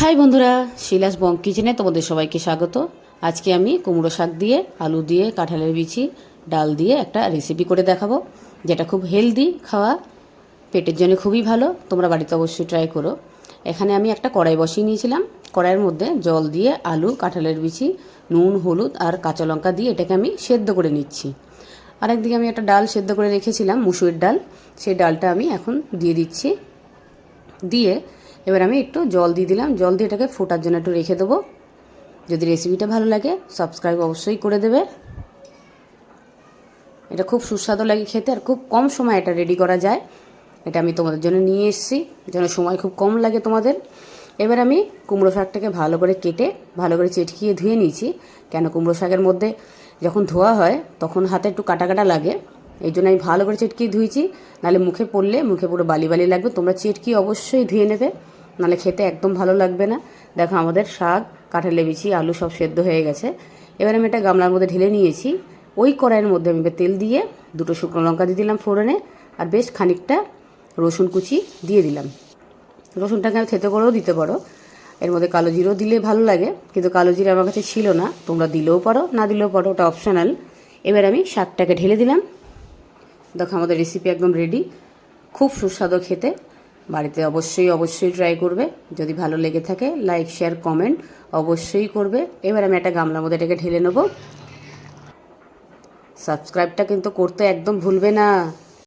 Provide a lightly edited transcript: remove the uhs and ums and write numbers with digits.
High বন্ধুরা, শিলাস বং কিচেনে তোমাদের সবাইকে স্বাগত। আজকে আমি কুমড়ো শাক দিয়ে, আলু দিয়ে, কাঁঠালের বিচি, ডাল দিয়ে একটা রেসিপি করে দেখাবো, যেটা খুব হেলদি খাওয়া, পেটের জন্য খুবই ভালো। তোমরা বাড়িতে অবশ্যই ট্রাই করো। এখানে আমি একটা কড়াই বসিয়ে নিয়েছিলাম। কড়াইয়ের মধ্যে জল দিয়ে আলু, কাঁঠালের বিচি, নুন, হলুদ আর কাঁচা লঙ্কা দিয়ে এটাকে আমি সেদ্ধ করে নিচ্ছি। আরেকদিকে আমি একটা ডাল সেদ্ধ করে রেখেছিলাম, মুসুরির ডাল। সেই ডালটা আমি এখন দিয়ে দিচ্ছি। দিয়ে এবার আমি একটু জল দিয়ে দিলাম। জল দিয়ে এটাকে ফোটার জন্য একটু রেখে দেবো। যদি রেসিপিটা ভালো লাগে সাবস্ক্রাইব অবশ্যই করে দেবে। এটা খুব সুস্বাদু লাগে খেতে, আর খুব কম সময় এটা রেডি করা যায়। এটা আমি তোমাদের জন্য নিয়ে এসেছি, যেন সময় খুব কম লাগে তোমাদের। এবার আমি কুমড়ো শাকটাকে ভালো করে কেটে, ভালো করে চেটকিয়ে ধুয়ে নিয়েছি। কেন কুমড়ো শাকের মধ্যে যখন ধোয়া হয় তখন হাতে একটু কাটা কাটা লাগে, এই জন্য আমি ভালো করে চেটকিয়ে ধুয়েছি। নাহলে মুখে পড়লে মুখে পুরো বালি বালি লাগবে। তোমরা চেটকিয়ে অবশ্যই ধুয়ে নেবে, নাহলে খেতে একদম ভালো লাগবে না। দেখো আমাদের শাক, কাঁঠালের বিচি, আলু সব সেদ্ধ হয়ে গেছে। এবার আমি এটা গামলার মধ্যে ঢেলে নিয়েছি। ওই কড়াইয়ের মধ্যে আমি তেল দিয়ে দুটো শুকনো লঙ্কা দিয়ে দিলাম ফোড়নে, আর বেশ খানিকটা রসুন কুচি দিয়ে দিলাম। রসুনটাকে আমি থেতো করেও দিতে পারো। এর মধ্যে কালো জিরেও দিলে ভালো লাগে, কিন্তু কালো জিরে আমার কাছে ছিল না। তোমরা দিলেও পারো, না দিলেও পারো, ওটা অপশনাল। এবার আমি শাকটাকে ঢেলে দিলাম। দেখো আমাদের রেসিপি একদম রেডি। খুব সুস্বাদু খেতে। বাড়িতে অবশ্যই ট্রাই করবে। যদি ভালো লেগে থাকে লাইক, শেয়ার, কমেন্ট অবশ্যই করবে। এবার আমি একটা গামলার মধ্যে এটাকে ঢেলে নেব। সাবস্ক্রাইবটা কিন্তু করতে একদম ভুলবে না।